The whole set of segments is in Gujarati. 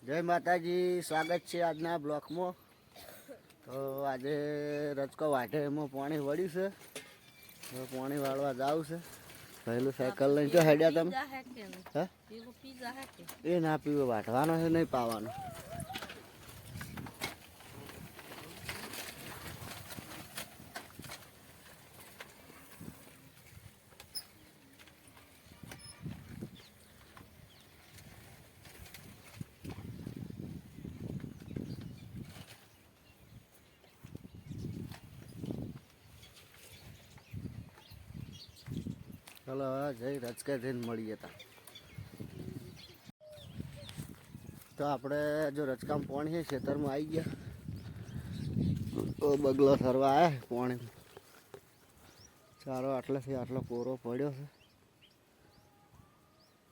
જય માતાજી, સ્વાગત છે આજના બ્લોકમાં. તો આજે રચકો વાઢે એમાં પાણી વળ્યું છે. હવે પાણી વાળવા જાવ છે. પહેલું સાયકલ લઈને જો હેડ્યા તમે? હા, એ ના પીવો, વાઢવાનો છે નહીં પાવાનો. ચલો હવે જઈ રચકે જઈને મળીએ તા. તો આપણે જો રચકામાં પાણી છે, ખેતરમાં આવી ગયા. તો બગલો ફરવા આવ્યા પાણી. ચારો આટલેથી આટલો કોરો પડ્યો છે,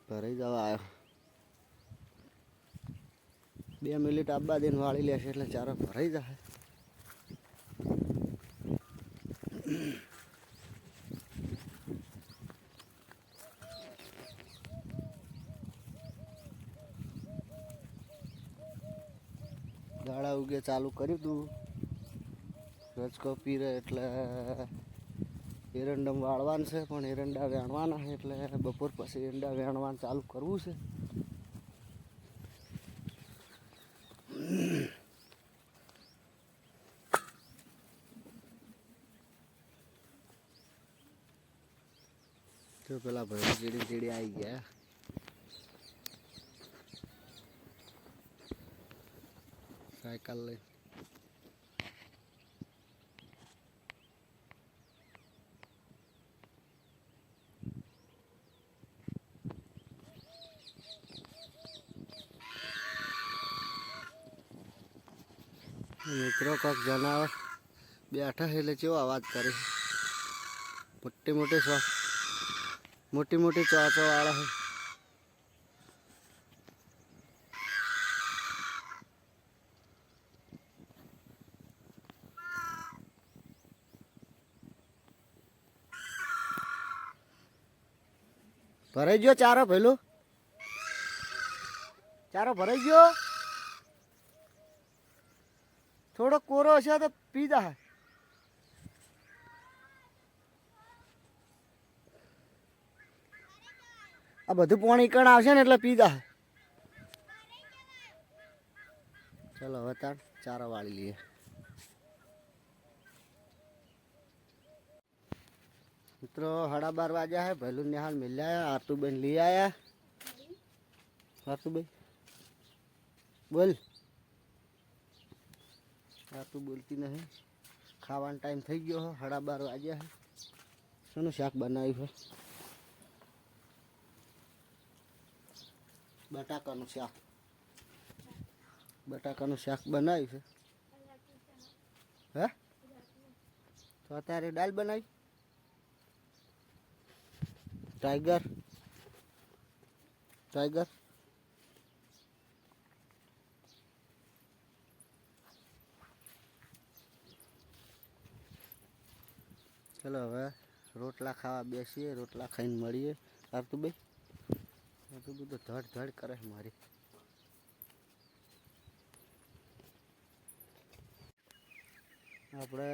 ભરાઈ જવા આવ્યો. 2 મિનિટ આબા દઈને વાળી લેશે એટલે ચારો ભરાઈ જશે. ગાળા ઉગે ચાલુ કર્યું તું રચકો પીરે એટલે એરંડમ વાળવાનું છે, પણ એરંડા વેણવાના છે એટલે બપોર પછી એરંડા વેણવાનું ચાલુ કરવું છે. તો પેલા ભાઈ ચીડી આવી ગયા. સાયકલ લઈ મિત્રો કોક જનાવર બેઠા છે એટલે કેવો અવાજ કરે. મોટી મોટી ચોચો વાળા છે. ભરાઈ ગયો ચારો? પેલું ચારો ભરાઈ ગયો. થોડો કોરો છે તો પીધા. આ બધું પાણી કણ આવશે ને એટલે પીધા. ચલો હવે તાર ચારો વાળી લઈએ. મિત્રો 12:30 વાગ્યા है. ભैलू निहाल मिल जाए. आरतूबेन ले आया. आरतूबेन बोल. आरतू बोलती नहीं. खावान टाइम થઈ ગયો है. 12:30 વાગ્યા है. શેનું શાક બનાવ્યું છે? બટાકાનું શાક. બટાકાનું શાક બનાવ્યું છે. હે તો અત્યારે દાળ બનાવી. टाइगर टाइगर चलो હવે રોટલા ખાવા બેસીએ. રોટલા ખાઈને મળીએ. આરતુભાઈ તો ધડ ધડ કરે મારી. આપણે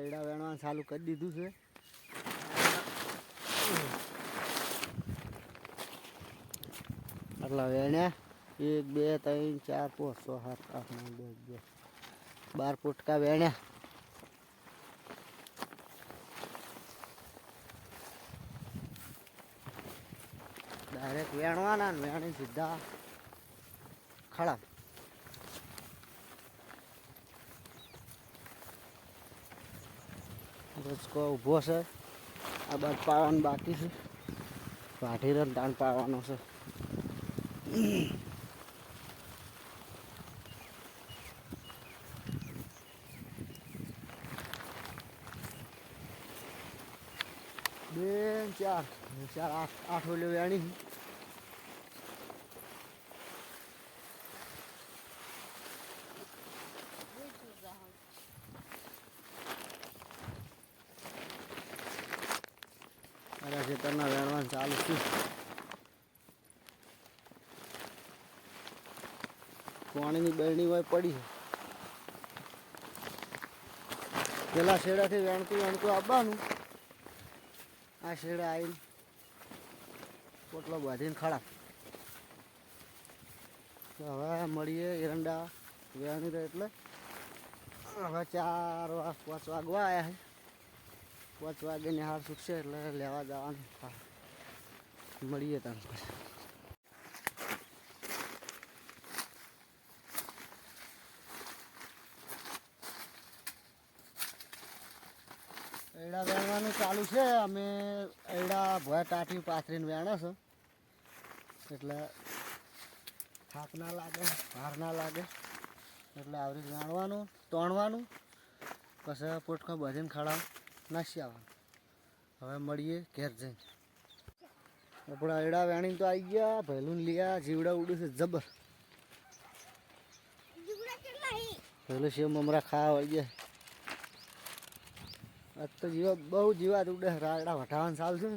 એડા વેણવાનું ચાલુ કરી દીધું છે. આટલા વેણ્યા 1 2 3 4 5 6 7 8 9 10 12 પોટકા વેણ્યા. ડાયરેક્ટ વેણવાના ને વેણી સીધા ખડા. રચકો ઊભો છે. આ બાદ પાવાનું બાકી છે. વાઢી રન તાણ પાવાનો છે. બે ચાર 8 ઓલી વેણી. મારા ખેતરના વેણવાનું ચાલુ છે. પાણીની બરણી હોય પડી છે. પેલા શેડાથી વેણતું આવવાનું, આ શેડા આવીને પોટલો બાંધીને ખડા. તો હવે મળીએ એરંડા વેણી રહે એટલે હવે 4 5 વાગવા આવ્યા છે. 5 વાગે નિહાળ સુકશે એટલે લેવા જવાનું. મળીએ તમે પછી. એડા વેણવાનું ચાલુ છે. અમે એડા ભોય ટાટી પાથરીને વેણે છે એટલે થાક ના લાગે, ભાર ના લાગે એટલે આવી રીતે વેણવાનું, તોણવાનું, પછી પોટકો બધીને ખડાવ નાસી આવવાનું. હવે મળીએ ઘેર જઈને. આપણા એડા વેણી તો આવી ગયા. ભૈલું લીયા જીવડા ઉડે છે જબર. ભૈલું સેવ મમરા ખાવા વળી ગયા. આજ તો બહુ જીવાત ઉડે. રાયડા વટાવાનું ચાલુ છે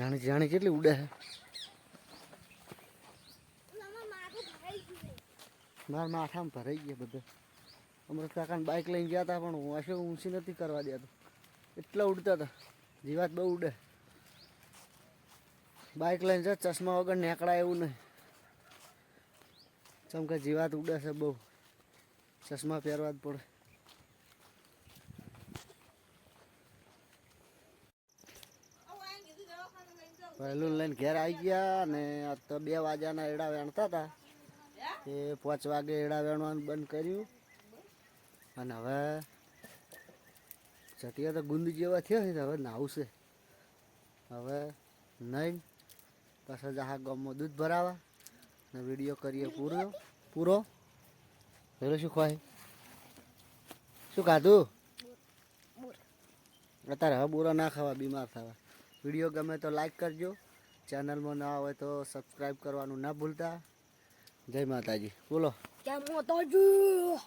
ને, જાણી કેટલી ઉડે છે. મારા માથામાં ભરાઈ ગયા બધા. અમૃત કાકાને બાઇક લઈને ગયા હતા પણ હું હશે ઊંચી નથી કરવા દેતો, એટલા ઉડતા હતા. જીવાત બહુ ઉડે. બાઇક લઈને જાય ચશ્મા વગર નીકળાય એવું નહીં. ચમકે જીવાત ઉડે છે બહુ, ચશ્મા પહેરવા જ પડે. પહેલું લઈને ઘેર આવી ગયા ને આજ તો 2 વાગ્યાના એડા વેણતા હતા. એ 5 વાગે એડા વેણવાનું બંધ કર્યું. અને હવે ચટિયા તો ગુંદ જેવા થયા છે. હવે નાવું છે. હવે નહીં પાછા જહા ગામમાં દૂધ ભરાવા ને વિડીયો કરીએ પૂરો. પેલો શું ખવાય, શું ખાધું? અત્યારે હવે બુરો ના ખાવા, બીમાર થવા. વિડીયો ગમે તો લાઈક કરજો. ચેનલમાં ના હોય તો સબસ્ક્રાઈબ કરવાનું ના ભૂલતા. જય માતાજી. બોલો. જય માતાજી.